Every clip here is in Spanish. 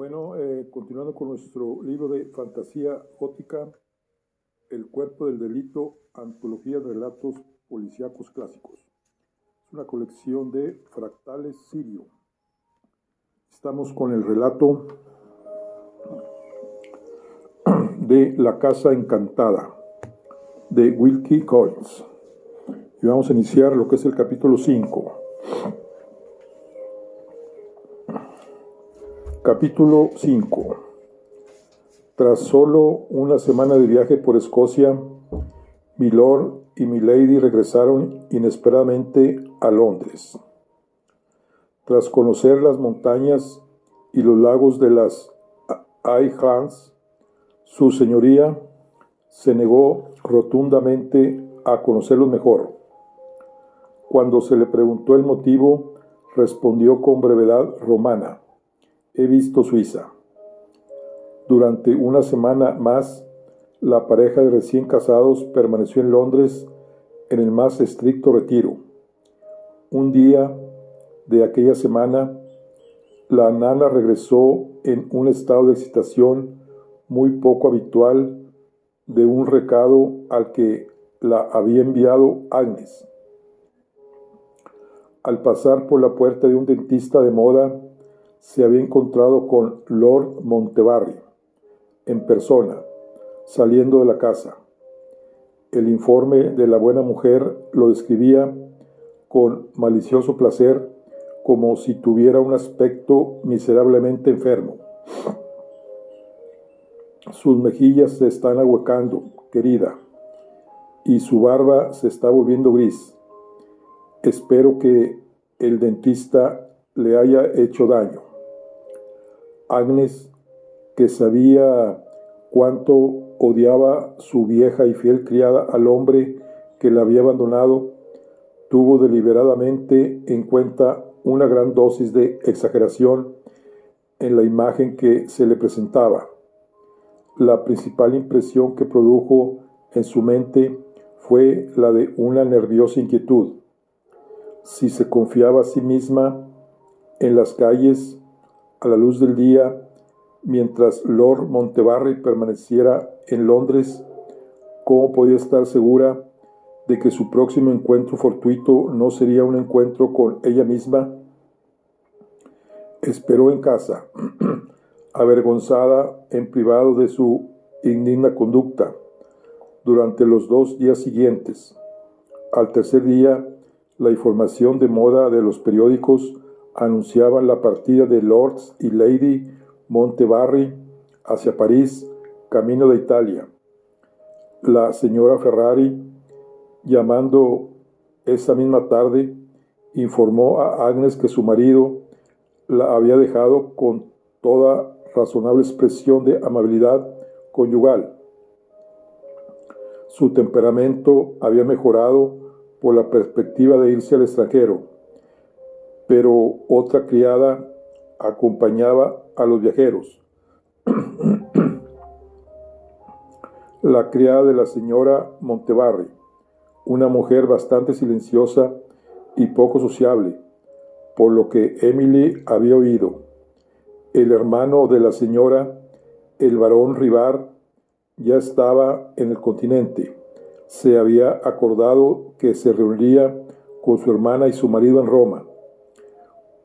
Bueno, continuando con nuestro libro de fantasía gótica, El cuerpo del delito, antología de relatos policíacos clásicos. Es una colección de Fractales Sirio. Estamos con el relato de La casa encantada, de Wilkie Collins. Y vamos a iniciar lo que es el capítulo 5. Capítulo 5. Tras solo una semana de viaje por Escocia, Milord y Milady regresaron inesperadamente a Londres. Tras conocer las montañas y los lagos de las Highlands, su señoría se negó rotundamente a conocerlos mejor. Cuando se le preguntó el motivo, respondió con brevedad romana: «He visto Suiza». Durante una semana más, la pareja de recién casados permaneció en Londres en el más estricto retiro. Un día de aquella semana, la nana regresó en un estado de excitación muy poco habitual de un recado al que la había enviado Agnes. Al pasar por la puerta de un dentista de moda, se había encontrado con Lord Montevarri en persona, saliendo de la casa. El informe de la buena mujer lo describía con malicioso placer, como si tuviera un aspecto miserablemente enfermo. Sus mejillas se están ahuecando, querida, y su barba se está volviendo gris. Espero que el dentista le haya hecho daño. Agnes, que sabía cuánto odiaba su vieja y fiel criada al hombre que la había abandonado, tuvo deliberadamente en cuenta una gran dosis de exageración en la imagen que se le presentaba. La principal impresión que produjo en su mente fue la de una nerviosa inquietud. Si se confiaba a sí misma en las calles, a la luz del día, mientras Lord Montevarri permaneciera en Londres, ¿cómo podía estar segura de que su próximo encuentro fortuito no sería un encuentro con ella misma? Esperó en casa, avergonzada en privado de su indigna conducta, durante los 2 días siguientes. Al tercer día, la información de moda de los periódicos anunciaba la partida de Lord y Lady Montevarri hacia París, camino de Italia. La señora Ferrari, llamando esa misma tarde, informó a Agnes que su marido la había dejado con toda razonable expresión de amabilidad conyugal. Su temperamento había mejorado por la perspectiva de irse al extranjero, pero otra criada acompañaba a los viajeros. La criada de la señora Montevarri, una mujer bastante silenciosa y poco sociable, por lo que Emily había oído. El hermano de la señora, el barón Rivar, ya estaba en el continente. Se había acordado que se reuniría con su hermana y su marido en Roma.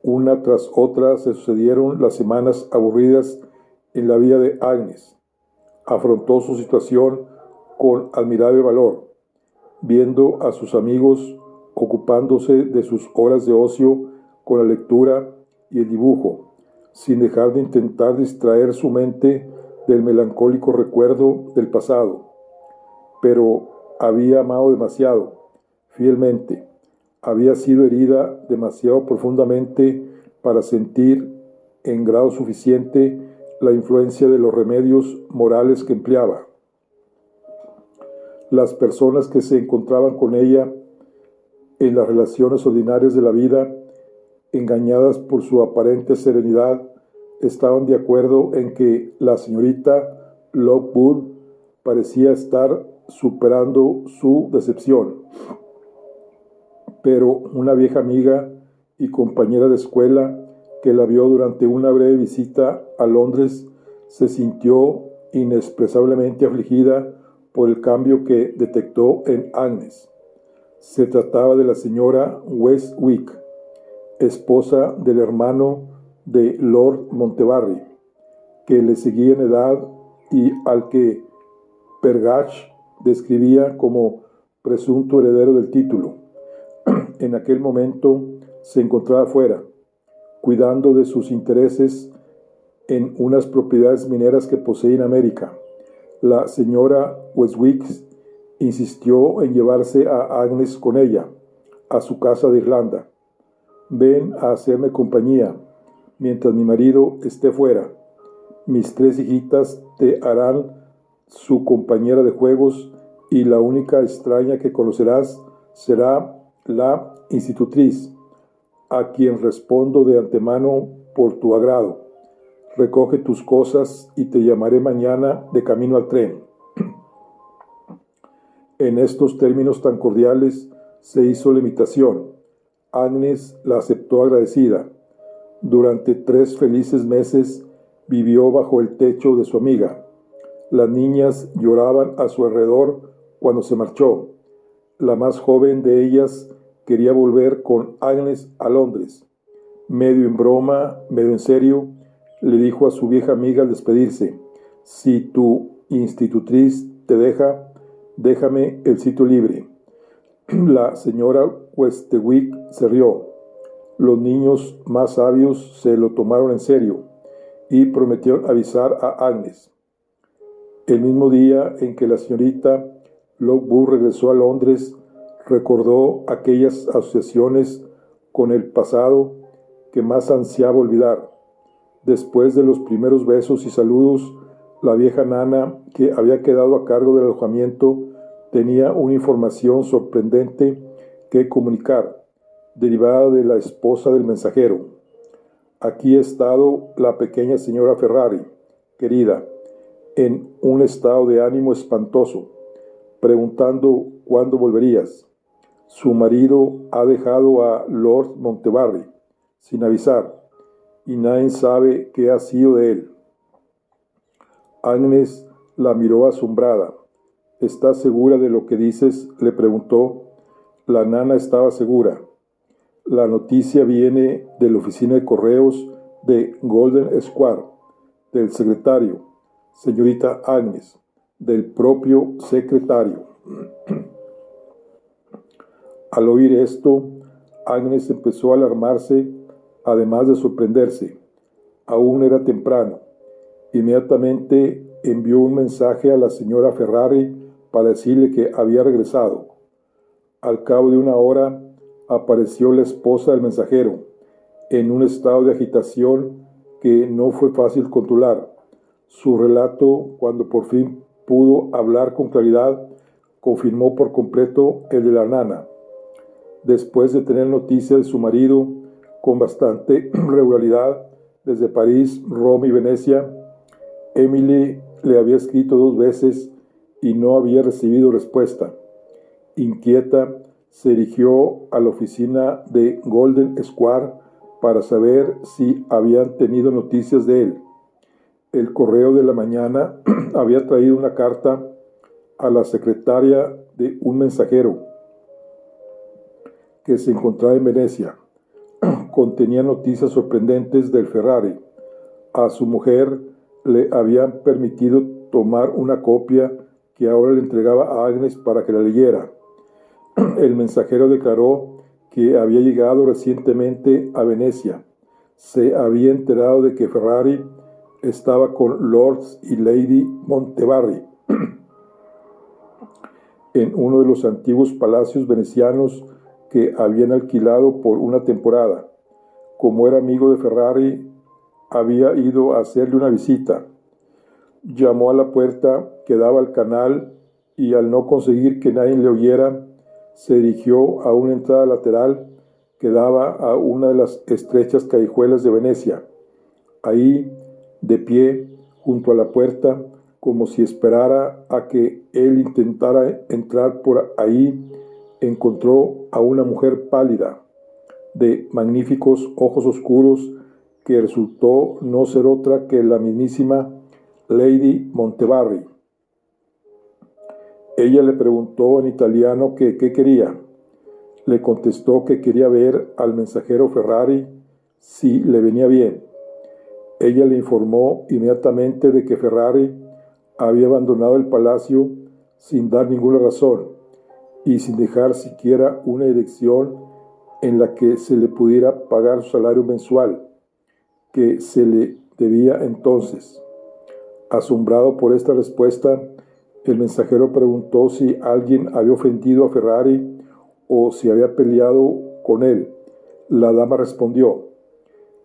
Una tras otra se sucedieron las semanas aburridas en la vida de Agnes. Afrontó su situación con admirable valor, viendo a sus amigos ocupándose de sus horas de ocio con la lectura y el dibujo, sin dejar de intentar distraer su mente del melancólico recuerdo del pasado. Pero había amado demasiado, fielmente. Había sido herida demasiado profundamente para sentir en grado suficiente la influencia de los remedios morales que empleaba. Las personas que se encontraban con ella en las relaciones ordinarias de la vida, engañadas por su aparente serenidad, estaban de acuerdo en que la señorita Lockwood parecía estar superando su decepción. Pero una vieja amiga y compañera de escuela que la vio durante una breve visita a Londres, se sintió inexpresablemente afligida por el cambio que detectó en Agnes. Se trataba de la señora Westwick, esposa del hermano de Lord Montevarri, que le seguía en edad y al que Pergach describía como presunto heredero del título. En aquel momento se encontraba fuera, cuidando de sus intereses en unas propiedades mineras que poseía en América. La señora Westwick insistió en llevarse a Agnes con ella a su casa de Irlanda. Ven a hacerme compañía mientras mi marido esté fuera. Mis 3 hijitas te harán su compañera de juegos y la única extraña que conocerás será la institutriz, a quien respondo de antemano por tu agrado. Recoge tus cosas y te llamaré mañana de camino al tren. En estos términos tan cordiales se hizo la invitación. Agnes la aceptó agradecida. Durante 3 felices meses vivió bajo el techo de su amiga. Las niñas lloraban a su alrededor cuando se marchó. La más joven de ellas quería volver con Agnes a Londres. Medio en broma, medio en serio, le dijo a su vieja amiga al despedirse: si tu institutriz te deja, déjame el sitio libre. La señora Westwick se rió. Los niños más sabios se lo tomaron en serio y prometieron avisar a Agnes. El mismo día en que la señorita Lockwood regresó a Londres, recordó aquellas asociaciones con el pasado que más ansiaba olvidar. Después de los primeros besos y saludos, la vieja nana, que había quedado a cargo del alojamiento, tenía una información sorprendente que comunicar, derivada de la esposa del mensajero. Aquí ha estado la pequeña señora Ferrari, querida, en un estado de ánimo espantoso, preguntando cuándo volverías. Su marido ha dejado a Lord Montevarri sin avisar, y nadie sabe qué ha sido de él. Agnes la miró asombrada. ¿Estás segura de lo que dices?, le preguntó. La nana estaba segura. La noticia viene de la oficina de correos de Golden Square, del secretario, señorita Agnes, del propio secretario. Al oír esto, Agnes empezó a alarmarse, además de sorprenderse. Aún era temprano. Inmediatamente envió un mensaje a la señora Ferrari para decirle que había regresado. Al cabo de una hora apareció la esposa del mensajero, en un estado de agitación que no fue fácil controlar. Su relato, cuando por fin pudo hablar con claridad, confirmó por completo el de la nana. Después de tener noticia de su marido con bastante regularidad desde París, Roma y Venecia, Emily le había escrito 2 veces y no había recibido respuesta. Inquieta, se dirigió a la oficina de Golden Square para saber si habían tenido noticias de él. El correo de la mañana había traído una carta a la secretaria de un mensajero que se encontraba en Venecia. Contenía noticias sorprendentes del Ferrari. A su mujer le habían permitido tomar una copia que ahora le entregaba a Agnes para que la leyera. El mensajero declaró que había llegado recientemente a Venecia. Se había enterado de que Ferrari estaba con Lord y Lady Montevarri en uno de los antiguos palacios venecianos que habían alquilado por una temporada. Como era amigo de Ferrari, había ido a hacerle una visita. Llamó a la puerta que daba al canal y, al no conseguir que nadie le oyera, se dirigió a una entrada lateral que daba a una de las estrechas callejuelas de Venecia. Ahí, de pie, junto a la puerta, como si esperara a que él intentara entrar por ahí, encontró a una mujer pálida, de magníficos ojos oscuros que resultó no ser otra que la mismísima Lady Montevarri. Ella le preguntó en italiano que qué quería. Le contestó que quería ver al mensajero Ferrari si le venía bien. Ella le informó inmediatamente de que Ferrari había abandonado el palacio sin dar ninguna razón y sin dejar siquiera una dirección en la que se le pudiera pagar su salario mensual, que se le debía entonces. Asombrado por esta respuesta, el mensajero preguntó si alguien había ofendido a Ferrari o si había peleado con él. La dama respondió: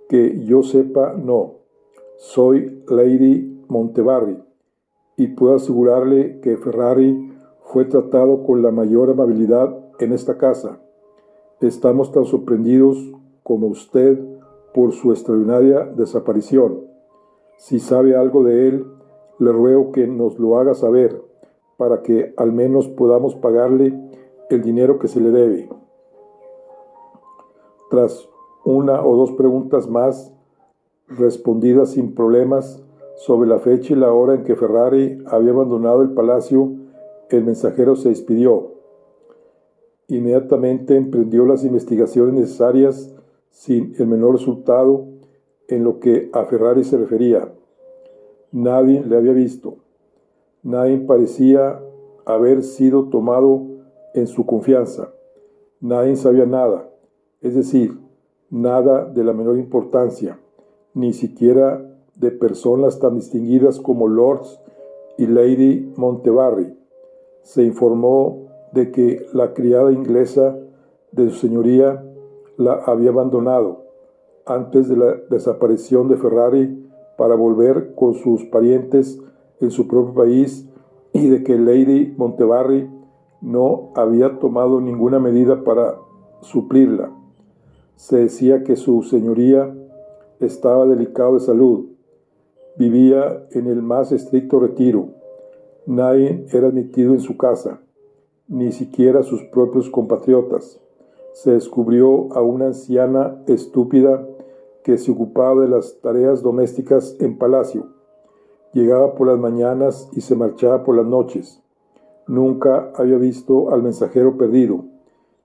que yo sepa, no. Soy Lady Montevarri y puedo asegurarle que Ferrari fue tratado con la mayor amabilidad en esta casa. Estamos tan sorprendidos como usted por su extraordinaria desaparición. Si sabe algo de él, le ruego que nos lo haga saber, para que al menos podamos pagarle el dinero que se le debe. Tras una o dos preguntas más, respondidas sin problemas, sobre la fecha y la hora en que Ferrari había abandonado el palacio, el mensajero se despidió. Inmediatamente emprendió las investigaciones necesarias sin el menor resultado en lo que a Ferrari se refería. Nadie le había visto. Nadie parecía haber sido tomado en su confianza. Nadie sabía nada, es decir, nada de la menor importancia, ni siquiera de personas tan distinguidas como Lords y Lady Montevarri. Se informó de que la criada inglesa de su señoría la había abandonado antes de la desaparición de Ferrari para volver con sus parientes en su propio país, y de que Lady Montevarri no había tomado ninguna medida para suplirla. Se decía que su señoría estaba delicado de salud. Vivía en el más estricto retiro. Nadie era admitido en su casa, ni siquiera sus propios compatriotas. Se descubrió a una anciana estúpida que se ocupaba de las tareas domésticas en palacio. Llegaba por las mañanas y se marchaba por las noches. Nunca había visto al mensajero perdido,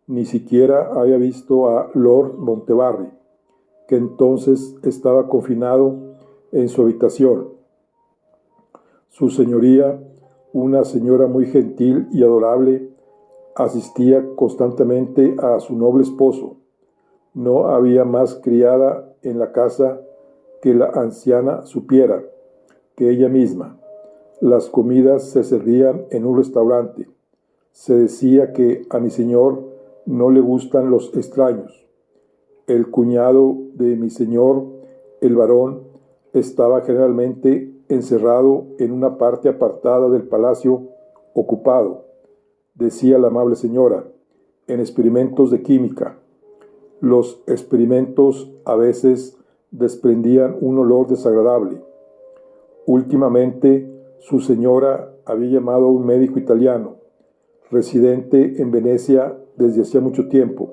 ni siquiera había visto a Lord Montevarri, que entonces estaba confinado en su habitación. Su señoría, una señora muy gentil y adorable, asistía constantemente a su noble esposo. No había más criada en la casa que la anciana supiera, que ella misma. Las comidas se servían en un restaurante. Se decía que a mi señor no le gustan los extraños. El cuñado de mi señor, el varón, estaba generalmente encerrado en una parte apartada del palacio, ocupado, decía la amable señora, en experimentos de química. Los experimentos a veces desprendían un olor desagradable. Últimamente, su señora había llamado a un médico italiano, residente en Venecia desde hacía mucho tiempo,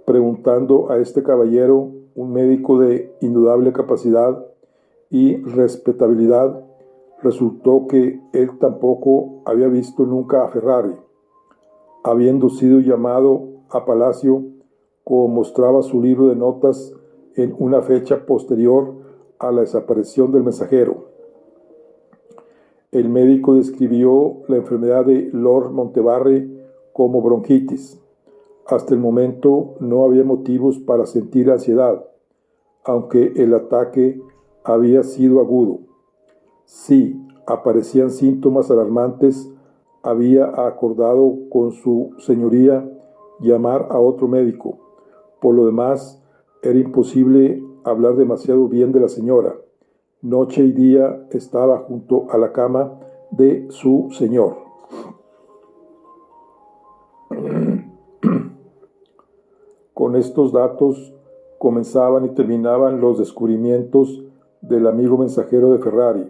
preguntando a este caballero, un médico de indudable capacidad y respetabilidad. Resultó que él tampoco había visto nunca a Ferrari, habiendo sido llamado a palacio, como mostraba su libro de notas, en una fecha posterior a la desaparición del mensajero. El médico describió la enfermedad de Lord Montevarri como bronquitis. Hasta el momento no había motivos para sentir ansiedad, aunque el ataque había sido agudo. Si aparecían síntomas alarmantes, había acordado con su señoría llamar a otro médico. Por lo demás, era imposible hablar demasiado bien de la señora. Noche y día estaba junto a la cama de su señor. Con estos datos comenzaban y terminaban los descubrimientos del amigo mensajero de Ferrari.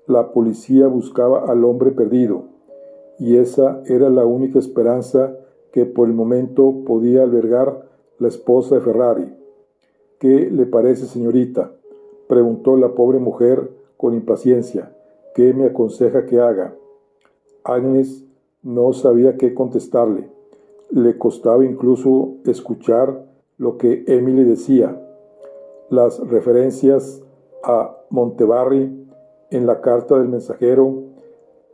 La policía buscaba al hombre perdido, y esa era la única esperanza que por el momento podía albergar la esposa de Ferrari. ¿Qué le parece, señorita?, preguntó la pobre mujer con impaciencia. ¿Qué me aconseja que haga? Agnes no sabía qué contestarle. Le costaba incluso escuchar lo que Emily decía. Las referencias a Montevarri en la carta del mensajero,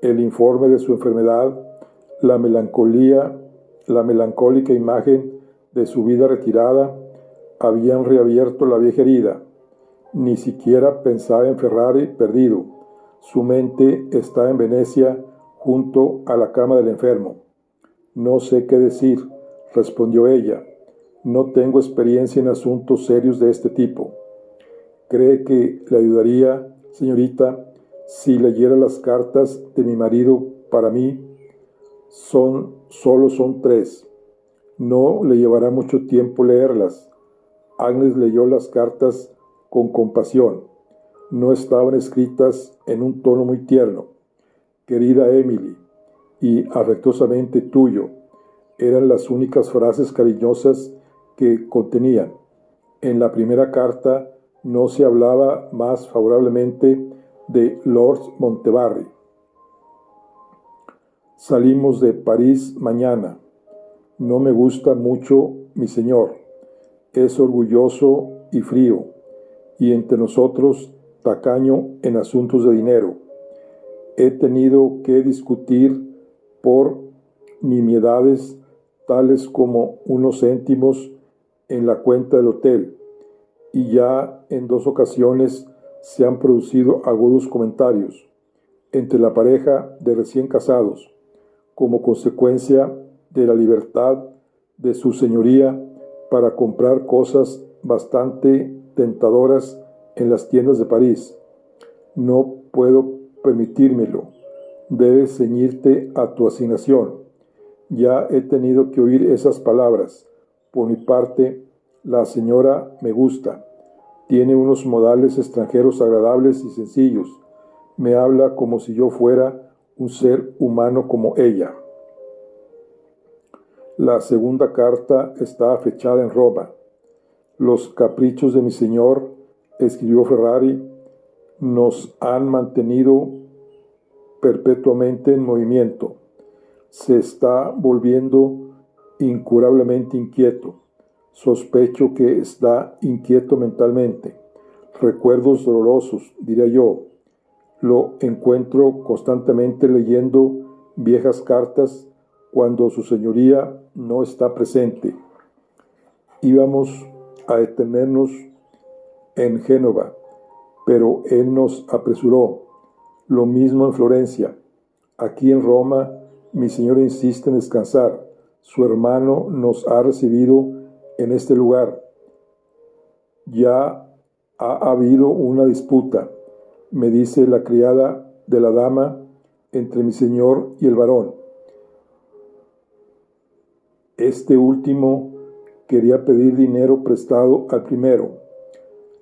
el informe de su enfermedad, la melancólica imagen de su vida retirada, habían reabierto la vieja herida. Ni siquiera pensaba en Ferrari perdido. Su mente estaba en Venecia, junto a la cama del enfermo. No sé qué decir, respondió ella. No tengo experiencia en asuntos serios de este tipo. ¿Cree que le ayudaría, señorita, si leyera las cartas de mi marido para mí? Solo son 3. No le llevará mucho tiempo leerlas. Agnes leyó las cartas con compasión. No estaban escritas en un tono muy tierno. Querida Emily, y afectuosamente tuyo, eran las únicas frases cariñosas que contenían. En la primera carta no se hablaba más favorablemente de Lord Montevarri. Salimos de París mañana. No me gusta mucho mi señor. Es orgulloso y frío, y entre nosotros tacaño en asuntos de dinero. He tenido que discutir por nimiedades tales como unos céntimos en la cuenta del hotel, y ya en 2 ocasiones se han producido agudos comentarios entre la pareja de recién casados, como consecuencia de la libertad de su señoría para comprar cosas bastante tentadoras en las tiendas de París. No puedo permitírmelo. Debes ceñirte a tu asignación. Ya he tenido que oír esas palabras. Por mi parte, la señora me gusta. Tiene unos modales extranjeros agradables y sencillos. Me habla como si yo fuera un ser humano como ella. La segunda carta está fechada en Roma. Los caprichos de mi señor, escribió Ferrari, nos han mantenido perpetuamente en movimiento. Se está volviendo incurablemente inquieto. Sospecho que está inquieto mentalmente. Recuerdos dolorosos, diría yo. Lo encuentro constantemente leyendo viejas cartas cuando su señoría no está presente. Íbamos a detenernos en Génova, pero él nos apresuró. Lo mismo en Florencia. Aquí en Roma, mi señor insiste en descansar. Su hermano nos ha recibido en este lugar. Ya ha habido una disputa, me dice la criada de la dama, entre mi señor y el varón. Este último quería pedir dinero prestado al primero.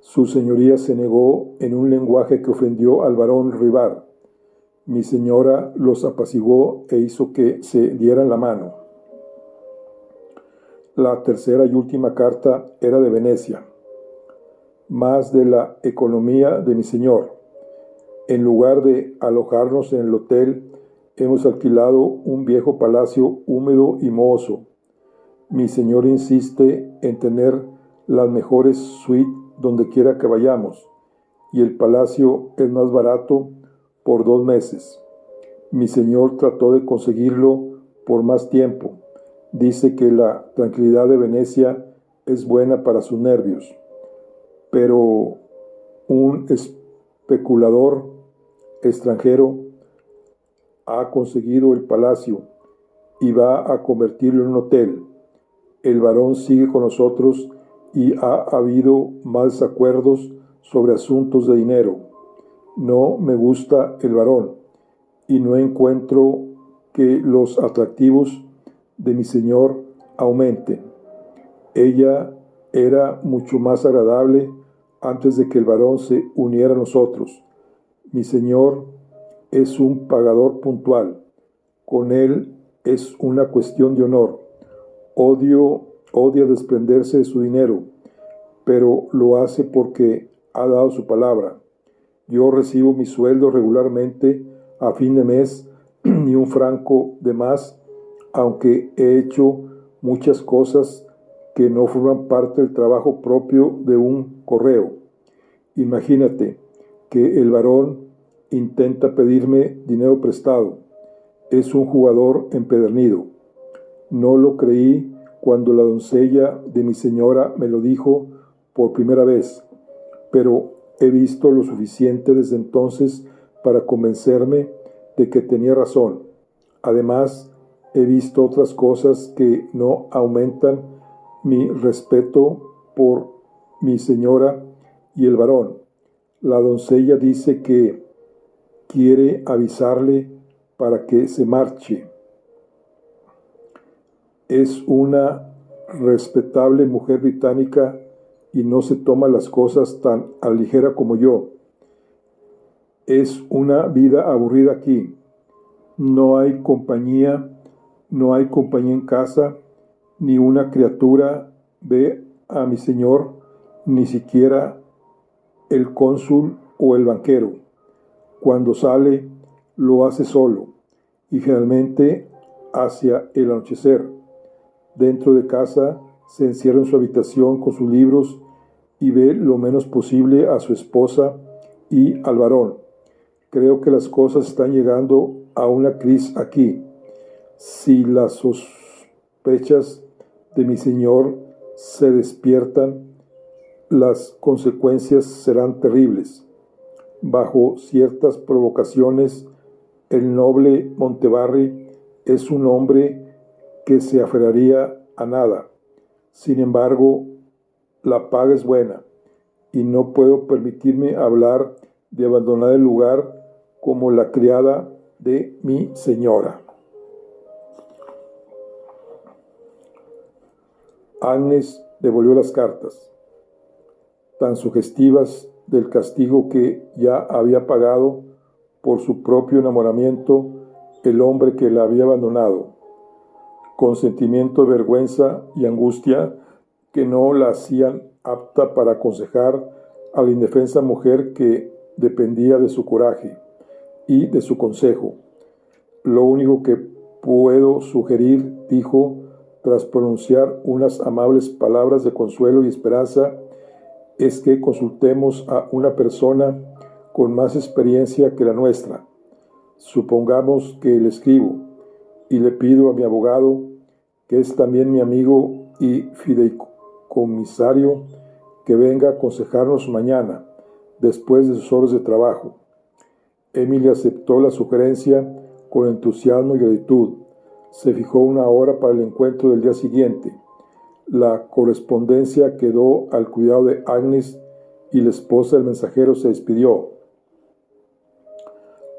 Su señoría se negó en un lenguaje que ofendió al varón Rivar. Mi señora los apaciguó e hizo que se dieran la mano. La tercera y última carta era de Venecia. Más de la economía de mi señor. En lugar de alojarnos en el hotel, hemos alquilado un viejo palacio húmedo y mohoso. Mi señor insiste en tener las mejores suites donde quiera que vayamos, y el palacio es más barato por 2 meses. Mi señor trató de conseguirlo por más tiempo. Dice que la tranquilidad de Venecia es buena para sus nervios, pero un especulador extranjero ha conseguido el palacio y va a convertirlo en un hotel. El varón sigue con nosotros y ha habido más desacuerdos sobre asuntos de dinero. No me gusta el varón y no encuentro que los atractivos de mi señor aumenten. Ella era mucho más agradable antes de que el varón se uniera a nosotros. Mi señor es un pagador puntual. Con él es una cuestión de honor. Odia desprenderse de su dinero, pero lo hace porque ha dado su palabra. Yo recibo mi sueldo regularmente a fin de mes, ni un franco de más, aunque he hecho muchas cosas que no forman parte del trabajo propio de un correo. Imagínate que el varón intenta pedirme dinero prestado. Es un jugador empedernido. No lo creí cuando la doncella de mi señora me lo dijo por primera vez, pero he visto lo suficiente desde entonces para convencerme de que tenía razón. Además, he visto otras cosas que no aumentan mi respeto por mi señora y el varón. La doncella dice que quiere avisarle para que se marche. Es una respetable mujer británica y no se toma las cosas tan a ligera como yo. Es una vida aburrida aquí. No hay compañía en casa, ni una criatura ve a mi señor, ni siquiera el cónsul o el banquero. Cuando sale, lo hace solo, y generalmente hacia el anochecer. Dentro de casa, se encierra en su habitación con sus libros y ve lo menos posible a su esposa y al varón. Creo que las cosas están llegando a una crisis aquí. Si las sospechas de mi señor se despiertan, las consecuencias serán terribles. Bajo ciertas provocaciones, el noble Montbarry es un hombre que se aferraría a nada. Sin embargo, la paga es buena y no puedo permitirme hablar de abandonar el lugar como la criada de mi señora. Agnes devolvió las cartas, tan sugestivas del castigo que ya había pagado por su propio enamoramiento el hombre que la había abandonado, con sentimiento de vergüenza y angustia que no la hacían apta para aconsejar a la indefensa mujer que dependía de su coraje y de su consejo. Lo único que puedo sugerir, dijo, tras pronunciar unas amables palabras de consuelo y esperanza, es que consultemos a una persona con más experiencia que la nuestra. Supongamos que le escribo y le pido a mi abogado, que es también mi amigo y fideicomisario, que venga a aconsejarnos mañana, después de sus horas de trabajo. Emily aceptó la sugerencia con entusiasmo y gratitud. Se fijó una hora para el encuentro del día siguiente. La correspondencia quedó al cuidado de Agnes y la esposa del mensajero se despidió.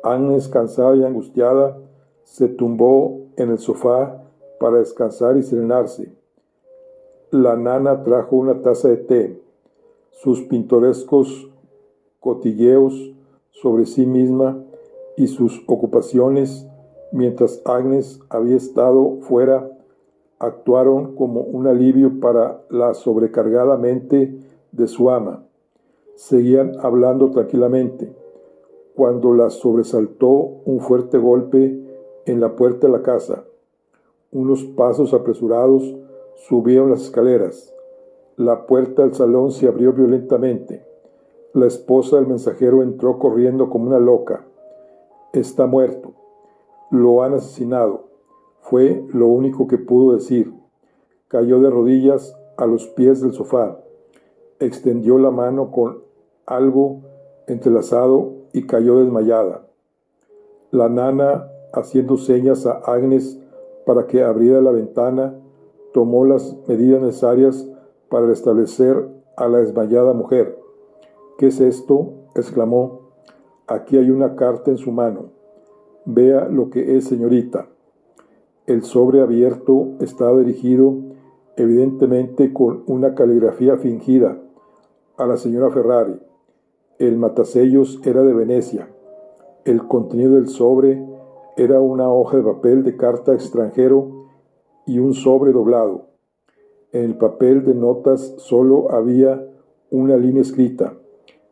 Agnes, cansada y angustiada, se tumbó en el sofá para descansar y serenarse. La nana trajo una taza de té. Sus pintorescos cotilleos sobre sí misma y sus ocupaciones mientras Agnes había estado fuera actuaron como un alivio para la sobrecargada mente de su ama. Seguían hablando tranquilamente, cuando la sobresaltó un fuerte golpe en la puerta de la casa. Unos pasos apresurados subieron las escaleras. La puerta del salón se abrió violentamente. La esposa del mensajero entró corriendo como una loca. Está muerto. Lo han asesinado. Fue lo único que pudo decir. Cayó de rodillas a los pies del sofá. Extendió la mano con algo entrelazado y cayó desmayada. La nana, haciendo señas a Agnes para que abriera la ventana, tomó las medidas necesarias para restablecer a la desmayada mujer. «¿Qué es esto?», exclamó. «Aquí hay una carta en su mano. Vea lo que es, señorita». El sobre abierto estaba dirigido, evidentemente con una caligrafía fingida, a la señora Ferrari. El matasellos era de Venecia. El contenido del sobre era una hoja de papel de carta extranjero y un sobre doblado. En el papel de notas solo había una línea escrita.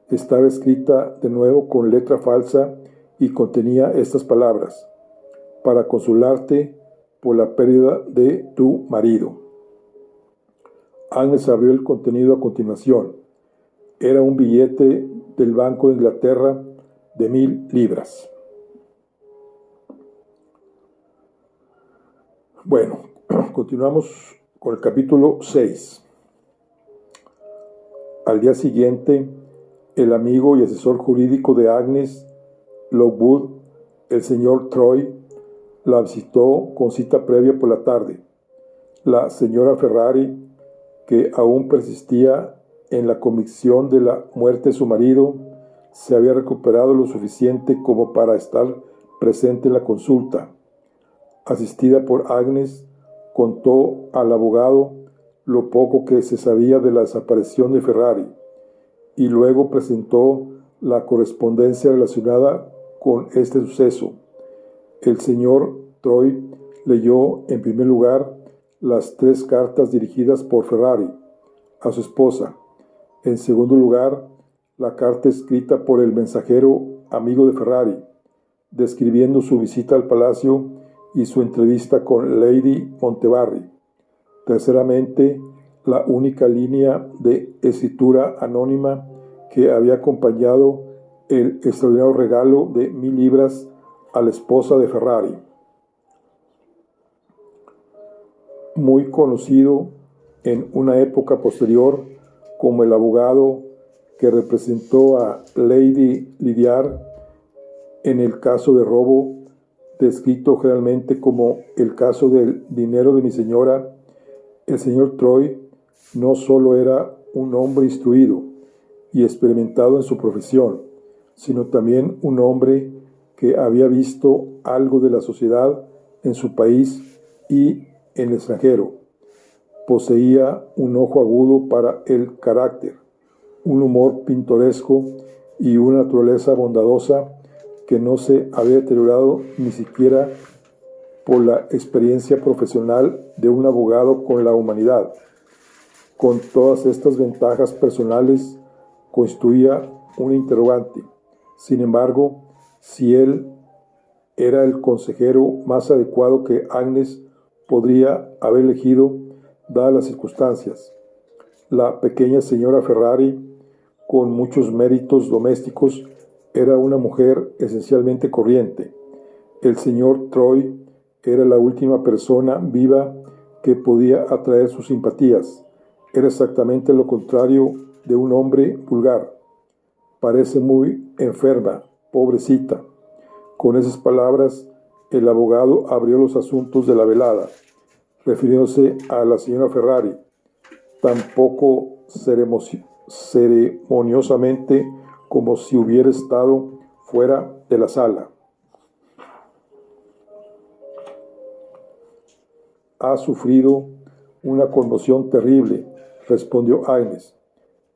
Estaba escrita de nuevo con letra falsa y contenía estas palabras: para consolarte por la pérdida de tu marido. Agnes abrió el contenido a continuación. Era un billete del Banco de Inglaterra de 1000 libras. Bueno, continuamos con el capítulo 6. Al día siguiente, el amigo y asesor jurídico de Agnes, Lockwood, el señor Troy, la visitó con cita previa por la tarde. La señora Ferrari, que aún persistía en la convicción de la muerte de su marido, se había recuperado lo suficiente como para estar presente en la consulta. Asistida por Agnes, contó al abogado lo poco que se sabía de la desaparición de Ferrari y luego presentó la correspondencia relacionada con este suceso. El señor Troy leyó en primer lugar las 3 cartas dirigidas por Ferrari a su esposa. En segundo lugar, la carta escrita por el mensajero amigo de Ferrari, describiendo su visita al palacio y su entrevista con Lady Montevarri. Terceramente, la única línea de escritura anónima que había acompañado el extraordinario regalo de 1000 libras a la esposa de Ferrari. Muy conocido en una época posterior como el abogado que representó a Lady Lydiard en el caso de robo, descrito generalmente como el caso del dinero de mi señora, el señor Troy no solo era un hombre instruido y experimentado en su profesión, sino también un hombre que había visto algo de la sociedad en su país y en el extranjero. Poseía un ojo agudo para el carácter, un humor pintoresco y una naturaleza bondadosa que no se había deteriorado ni siquiera por la experiencia profesional de un abogado con la humanidad. Con todas estas ventajas personales, constituía un interrogante. Sin embargo, si él era el consejero más adecuado que Agnes podría haber elegido, dadas las circunstancias. La pequeña señora Ferrari, con muchos méritos domésticos, era una mujer esencialmente corriente. El señor Troy era la última persona viva que podía atraer sus simpatías. Era exactamente lo contrario de un hombre vulgar. Parece muy enferma, pobrecita. Con esas palabras, el abogado abrió los asuntos de la velada, refiriéndose a la señora Ferrari, tan poco ceremoniosamente como si hubiera estado fuera de la sala. Ha sufrido una conmoción terrible, respondió Agnes.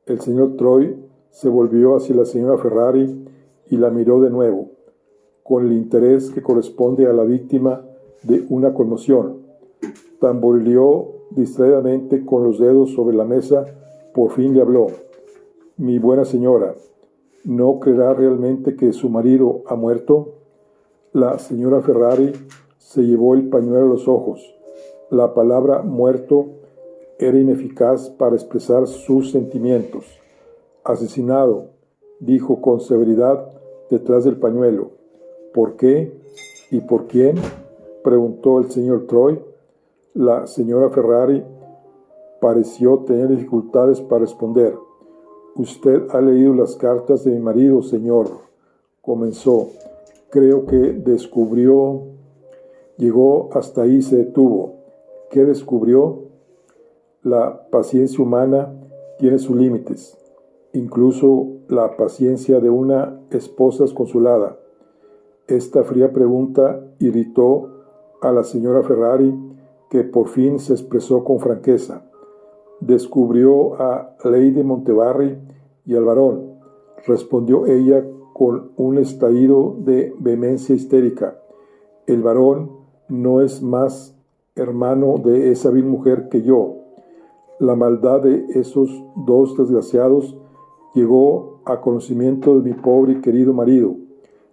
El señor Troy se volvió hacia la señora Ferrari y la miró de nuevo, con el interés que corresponde a la víctima de una conmoción. Tamborileó distraídamente con los dedos sobre la mesa. Por fin le habló. Mi buena señora, ¿no creerá realmente que su marido ha muerto? La señora Ferrari se llevó el pañuelo a los ojos. La palabra muerto era ineficaz para expresar sus sentimientos. Asesinado, dijo con severidad detrás del pañuelo. ¿Por qué? ¿Y por quién?, preguntó el señor Troy. La señora Ferrari pareció tener dificultades para responder. Usted ha leído las cartas de mi marido, señor, comenzó. Creo que descubrió. Llegó hasta ahí y se detuvo. ¿Qué descubrió? La paciencia humana tiene sus límites, incluso la paciencia de una esposa desconsolada. Esta fría pregunta irritó a la señora Ferrari, que por fin se expresó con franqueza. Descubrió a Lady Montevarri y al varón, respondió ella con un estallido de vehemencia histérica. El varón no es más hermano de esa vil mujer que yo. La maldad de esos dos desgraciados llegó a conocimiento de mi pobre y querido marido.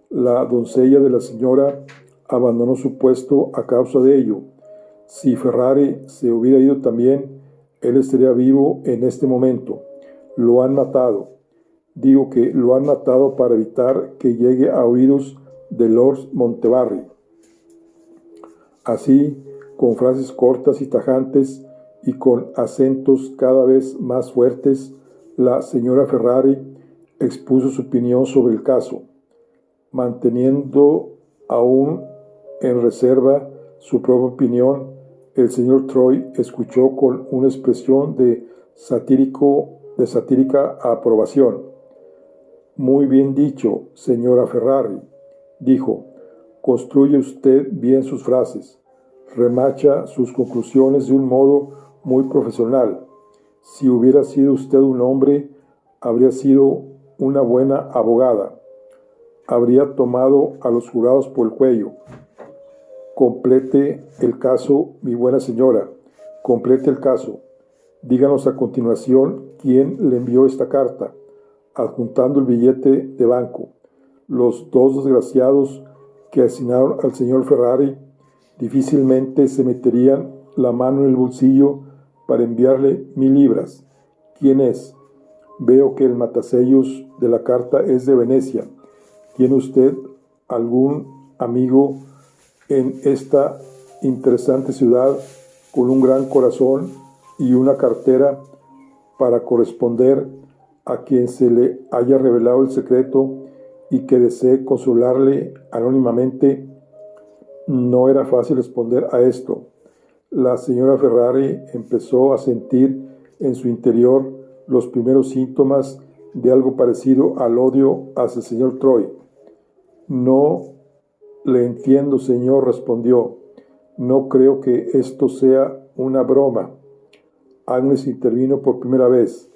La doncella de la señora abandonó su puesto a causa de ello. Si Ferrari se hubiera ido también, él estaría vivo en este momento. Lo han matado. Digo que lo han matado para evitar que llegue a oídos de Lord Montevarri. Así, con frases cortas y tajantes y con acentos cada vez más fuertes, la señora Ferrari expuso su opinión sobre el caso, manteniendo aún en reserva su propia opinión. El señor Troy escuchó con una expresión de satírica aprobación. Muy bien dicho, señora Ferrari, dijo. Construye usted bien sus frases. Remacha sus conclusiones de un modo muy profesional. Si hubiera sido usted un hombre, habría sido una buena abogada. Habría tomado a los jurados por el cuello. Complete el caso, mi buena señora. Complete el caso. Díganos a continuación quién le envió esta carta, adjuntando el billete de banco. Los dos desgraciados que asesinaron al señor Ferrari difícilmente se meterían la mano en el bolsillo para enviarle 1000 libras. ¿Quién es? Veo que el matasellos de la carta es de Venecia. ¿Tiene usted algún amigo en esta interesante ciudad con un gran corazón y una cartera para corresponder a quien se le haya revelado el secreto y que desee consolarle anónimamente? No era fácil responder a esto. La señora Ferrari empezó a sentir en su interior los primeros síntomas de algo parecido al odio hacia el señor Troy. No le entiendo, señor, respondió. No creo que esto sea una broma. Agnes intervino por primera vez.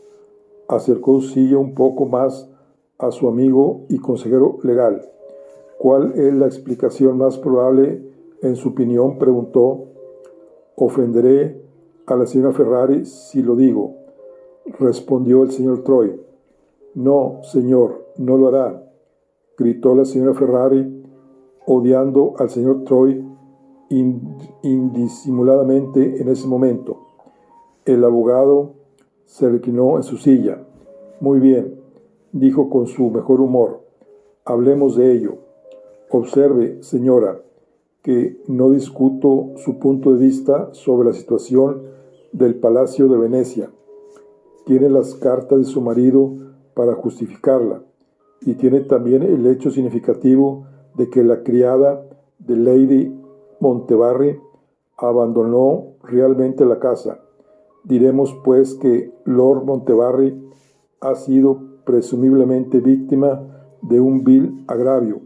Acercó su silla un poco más a su amigo y consejero legal. ¿Cuál es la explicación más probable en su opinión?, preguntó. Ofenderé a la señora Ferrari si lo digo, respondió el señor Troy. No, señor, no lo hará, gritó la señora Ferrari, odiando al señor Troy indisimuladamente en ese momento. El abogado se reclinó en su silla. Muy bien, dijo con su mejor humor. Hablemos de ello. Observe, señora, que no discuto su punto de vista sobre la situación del Palacio de Venecia. Tiene las cartas de su marido para justificarla y tiene también el hecho significativo de que la criada de Lady Montevarri abandonó realmente la casa. Diremos pues que Lord Montevarri ha sido presumiblemente víctima de un vil agravio,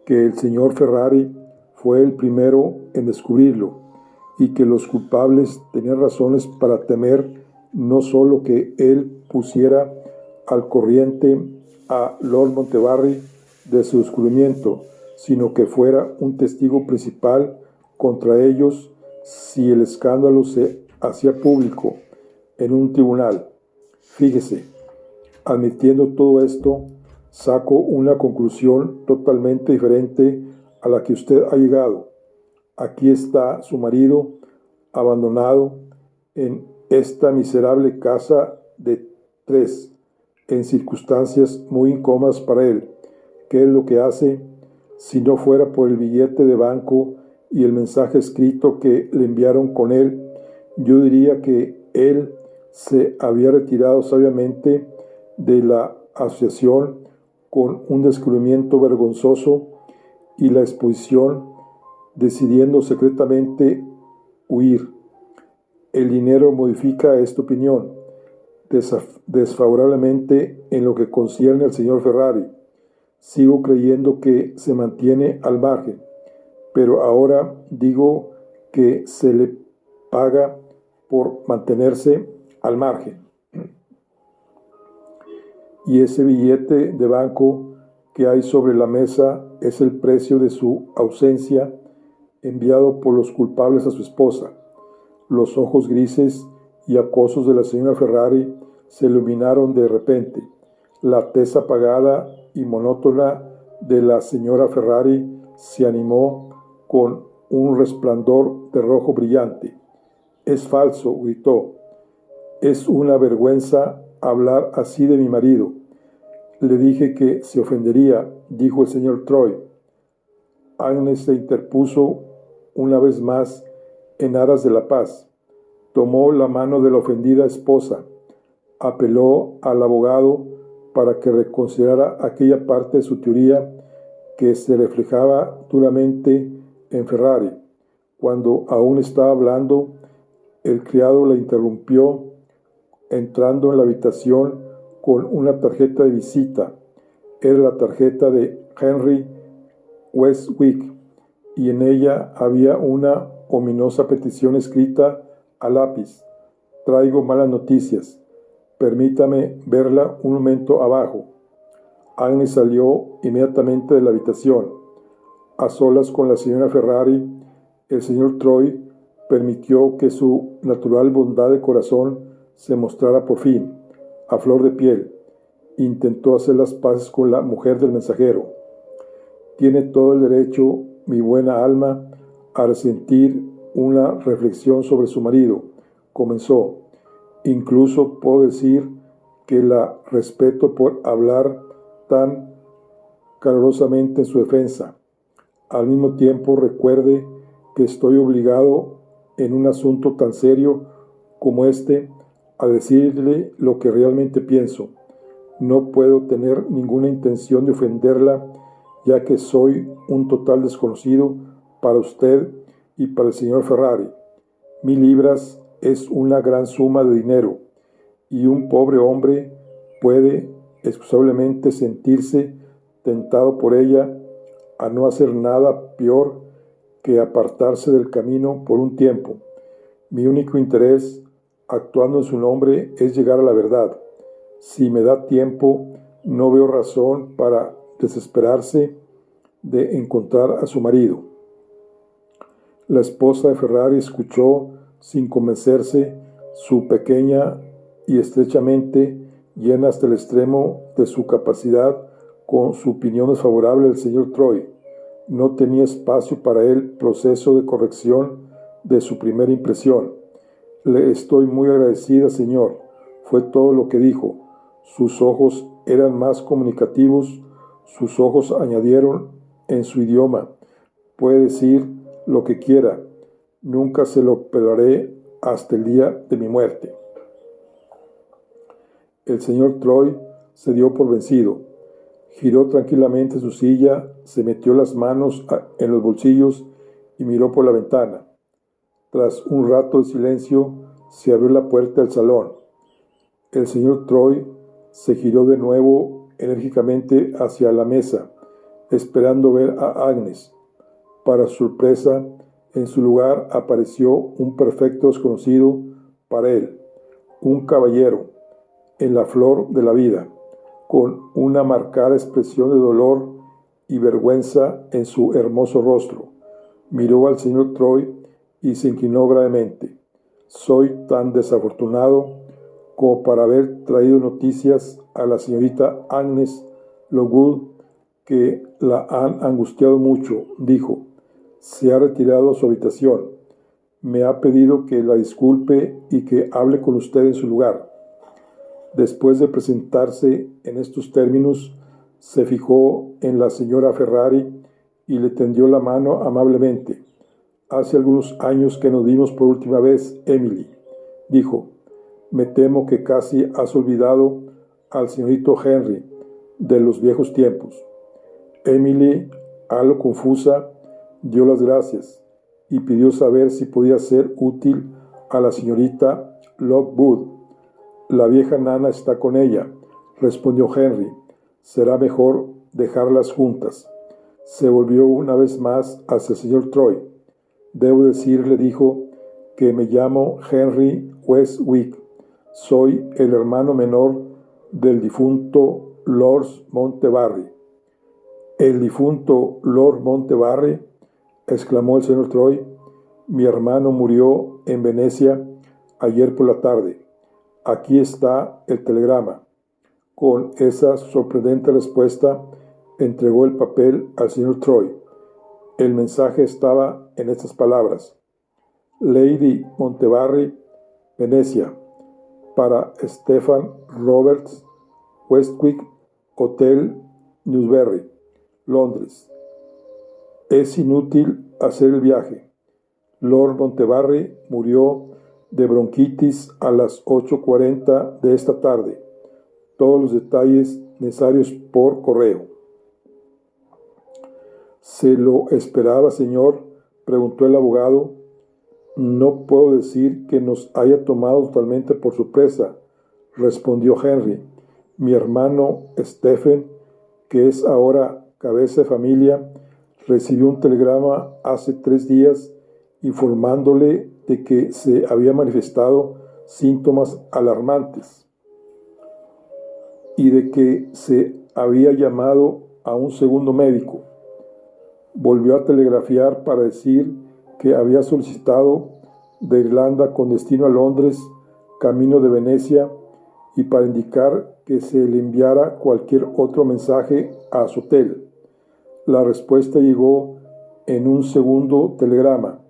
que el señor Ferrari fue el primero en descubrirlo y que los culpables tenían razones para temer no solo que él pusiera al corriente a Lord Montevarri de su descubrimiento, sino que fuera un testigo principal contra ellos si el escándalo se hacía público en un tribunal. Fíjese, admitiendo todo esto, saco una conclusión totalmente diferente a la que usted ha llegado. Aquí está su marido abandonado en esta miserable casa de 3, en circunstancias muy incómodas para él. ¿Qué es lo que hace? Si no fuera por el billete de banco y el mensaje escrito que le enviaron con él, yo diría que él se había retirado sabiamente de la asociación con un descubrimiento vergonzoso y la exposición, decidiendo secretamente huir. El dinero modifica esta opinión desfavorablemente en lo que concierne al señor Ferrari. Sigo creyendo que se mantiene al margen, pero ahora digo que se le paga por mantenerse al margen. Y ese billete de banco que hay sobre la mesa es el precio de su ausencia enviado por los culpables a su esposa. Los ojos grises y acosos de la señora Ferrari se iluminaron de repente. La tez apagada y monótona de la señora Ferrari se animó con un resplandor de rojo brillante. «Es falso», gritó. «Es una vergüenza hablar así de mi marido». «Le dije que se ofendería», dijo el señor Troy. Agnes se interpuso una vez más en aras de la paz. Tomó la mano de la ofendida esposa. Apeló al abogado para que reconsiderara aquella parte de su teoría que se reflejaba duramente en Ferrari. Cuando aún estaba hablando, el criado la interrumpió entrando en la habitación con una tarjeta de visita. Era la tarjeta de Henry Westwick y en ella había una ominosa petición escrita a lápiz. «Traigo malas noticias. Permítame verla un momento abajo». Agnes salió inmediatamente de la habitación. A solas con la señora Ferrari, el señor Troy permitió que su natural bondad de corazón se mostrara por fin, a flor de piel. Intentó hacer las paces con la mujer del mensajero. «Tiene todo el derecho, mi buena alma, a resentir una reflexión sobre su marido», comenzó. «Incluso puedo decir que la respeto por hablar tan calurosamente en su defensa. Al mismo tiempo, recuerde que estoy obligado en un asunto tan serio como este a decirle lo que realmente pienso. No puedo tener ninguna intención de ofenderla, ya que soy un total desconocido para usted y para el señor Ferrari. 1000 libras es una gran suma de dinero, y un pobre hombre puede excusablemente sentirse tentado por ella a no hacer nada peor que apartarse del camino por un tiempo. Mi único interés, actuando en su nombre, es llegar a la verdad. Si me da tiempo, no veo razón para desesperarse de encontrar a su marido». La esposa de Ferrari escuchó sin convencerse, su pequeña y estrechamente llena hasta el extremo de su capacidad con su opinión desfavorable del señor Troy. No tenía espacio para el proceso de corrección de su primera impresión. «Le estoy muy agradecida, señor», fue todo lo que dijo. Sus ojos eran más comunicativos. Sus ojos añadieron en su idioma: «Puede decir lo que quiera. Nunca se lo perdonaré hasta el día de mi muerte». El señor Troy se dio por vencido. Giró tranquilamente en su silla, se metió las manos en los bolsillos y miró por la ventana. Tras un rato de silencio, se abrió la puerta del salón. El señor Troy se giró de nuevo enérgicamente hacia la mesa, esperando ver a Agnes. Para su sorpresa, en su lugar apareció un perfecto desconocido para él, un caballero, en la flor de la vida, con una marcada expresión de dolor y vergüenza en su hermoso rostro. Miró al señor Troy y se inclinó gravemente. «Soy tan desafortunado como para haber traído noticias a la señorita Agnes Lockwood, que la han angustiado mucho», dijo. «Se ha retirado a su habitación. Me ha pedido que la disculpe y que hable con usted en su lugar». Después de presentarse en estos términos, se fijó en la señora Ferrari y le tendió la mano amablemente. «Hace algunos años que nos vimos por última vez, Emily», dijo. «Me temo que casi has olvidado al señorito Henry de los viejos tiempos». Emily, algo confusa, dio las gracias y pidió saber si podía ser útil a la señorita Lockwood. «La vieja nana está con ella», respondió Henry. «Será mejor dejarlas juntas». Se volvió una vez más hacia el señor Troy. «Debo decirle», dijo, «que me llamo Henry Westwick. Soy el hermano menor del difunto Lord Montebarry». «¿El difunto Lord Montebarry?», exclamó el señor Troy. «Mi hermano murió en Venecia ayer por la tarde. Aquí está el telegrama. Con esa sorprendente respuesta, entregó el papel al señor Troy. El mensaje estaba en estas palabras: Lady Montevarri, Venecia, para Stephen Roberts, Westwick, Hotel Newsbury, Londres. Es inútil hacer el viaje. Lord Montevarri murió de bronquitis a las 8:40 de esta tarde. Todos los detalles necesarios por correo. ¿Se lo esperaba, señor?, preguntó el abogado. No puedo decir que nos haya tomado totalmente por sorpresa, respondió Henry. Mi hermano Stephen, que es ahora cabeza de familia, recibió un telegrama hace 3 días informándole de que se había manifestado síntomas alarmantes y de que se había llamado a un segundo médico. Volvió a telegrafiar para decir que había solicitado de Irlanda con destino a Londres, camino de Venecia, y para indicar que se le enviara cualquier otro mensaje a su hotel. La respuesta llegó en un segundo telegrama.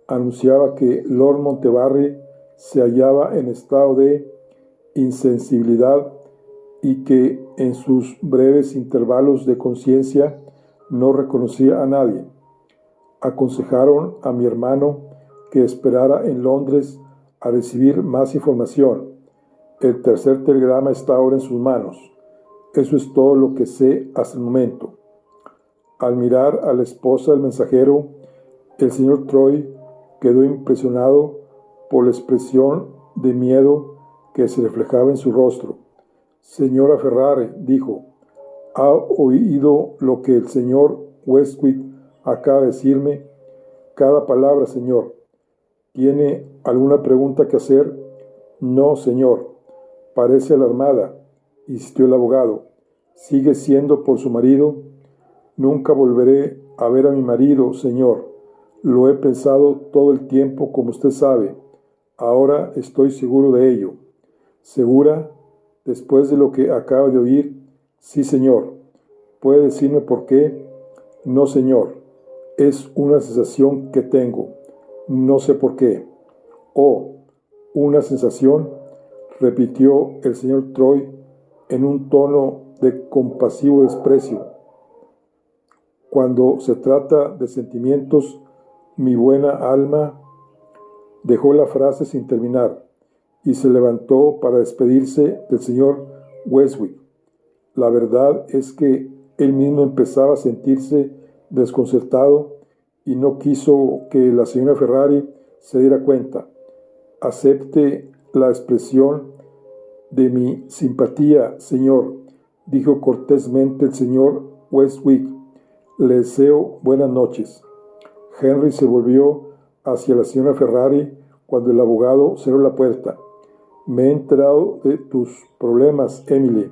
Anunciaba que Lord Montevarri se hallaba en estado de insensibilidad y que en sus breves intervalos de conciencia no reconocía a nadie. Aconsejaron a mi hermano que esperara en Londres a recibir más información. El tercer telegrama está ahora en sus manos. Eso es todo lo que sé hasta el momento. Al mirar a la esposa del mensajero, el señor Troy quedó impresionado por la expresión de miedo que se reflejaba en su rostro. Señora Ferrari, dijo, ¿ha oído lo que el señor Westwick acaba de decirme? Cada palabra, señor. ¿Tiene alguna pregunta que hacer? No, señor. Parece alarmada, insistió el abogado. ¿Sigue siendo por su marido? Nunca volveré a ver a mi marido, señor. Lo he pensado todo el tiempo, como usted sabe. Ahora estoy seguro de ello. ¿Segura? Después de lo que acaba de oír. Sí, señor. ¿Puede decirme por qué? No, señor. Es una sensación que tengo. No sé por qué. Oh, una sensación, repitió el señor Troy en un tono de compasivo desprecio. Cuando se trata de sentimientos, mi buena alma. Dejó la frase sin terminar y se levantó para despedirse del señor Westwick. La verdad es que él mismo empezaba a sentirse desconcertado y no quiso que la señora Ferrari se diera cuenta. Acepte la expresión de mi simpatía, señor, dijo cortésmente el señor Westwick. Le deseo buenas noches. Henry se volvió hacia la señora Ferrari cuando el abogado cerró la puerta. Me he enterado de tus problemas, Emily,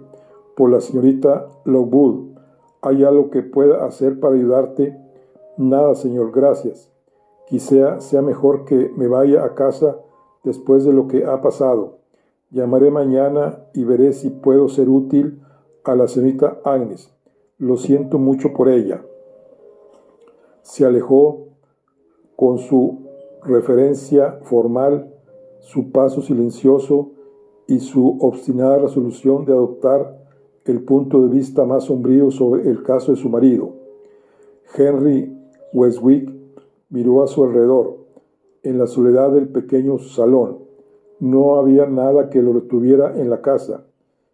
por la señorita Lockwood. ¿Hay algo que pueda hacer para ayudarte? Nada, señor, gracias. Quizá sea mejor que me vaya a casa después de lo que ha pasado. Llamaré mañana y veré si puedo ser útil a la señorita Agnes. Lo siento mucho por ella. Se alejó con su referencia formal, su paso silencioso y su obstinada resolución de adoptar el punto de vista más sombrío sobre el caso de su marido. Henry Westwick miró a su alrededor, en la soledad del pequeño salón. No había nada que lo retuviera en la casa.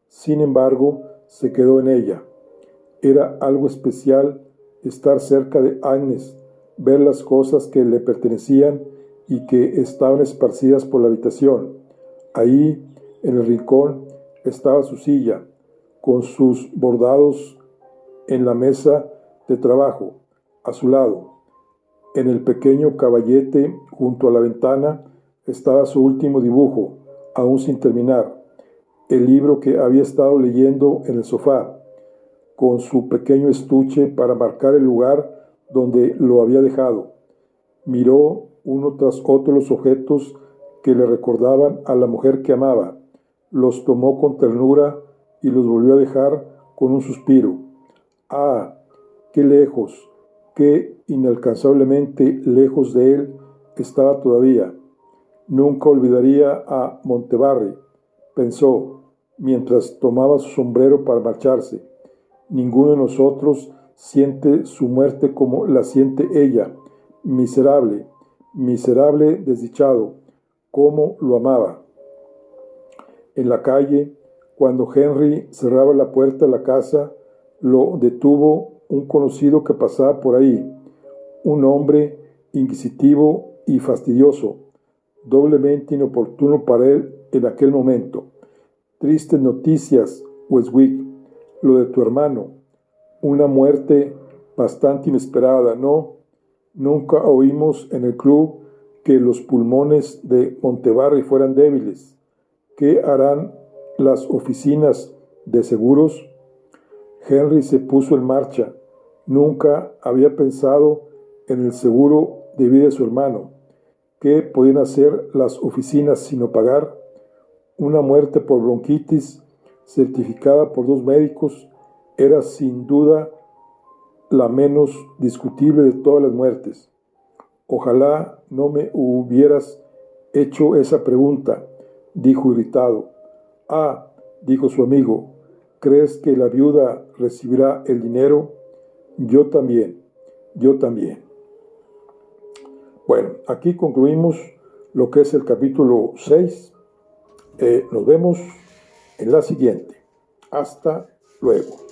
Sin embargo, se quedó en ella. Era algo especial estar cerca de Agnes, ver las cosas que le pertenecían y que estaban esparcidas por la habitación. Ahí, en el rincón, estaba su silla, con sus bordados en la mesa de trabajo, a su lado. En el pequeño caballete, junto a la ventana, estaba su último dibujo, aún sin terminar, el libro que había estado leyendo en el sofá, con su pequeño estuche para marcar el lugar donde lo había dejado. Miró uno tras otro los objetos que le recordaban a la mujer que amaba, los tomó con ternura y los volvió a dejar con un suspiro. Ah, qué lejos, qué inalcanzablemente lejos de él estaba todavía. Nunca olvidaría a Montevarri, pensó, mientras tomaba su sombrero para marcharse. Ninguno de nosotros siente su muerte como la siente ella. Miserable, miserable desdichado, cómo lo amaba. En la calle, cuando Henry cerraba la puerta de la casa, lo detuvo un conocido que pasaba por ahí, un hombre inquisitivo y fastidioso, doblemente inoportuno para él en aquel momento. Tristes noticias, Westwick, lo de tu hermano, una muerte bastante inesperada, ¿no? Nunca oímos en el club que los pulmones de Montevarri fueran débiles. ¿Qué harán las oficinas de seguros? Henry se puso en marcha. Nunca había pensado en el seguro de vida de su hermano. ¿Qué podían hacer las oficinas sino pagar? Una muerte por bronquitis, certificada por 2 médicos, era sin duda la menos discutible de todas las muertes. Ojalá no me hubieras hecho esa pregunta, dijo irritado. Ah, dijo su amigo, ¿crees que la viuda recibirá el dinero? Yo también. Bueno, aquí concluimos lo que es el capítulo 6. Nos vemos en la siguiente. Hasta luego.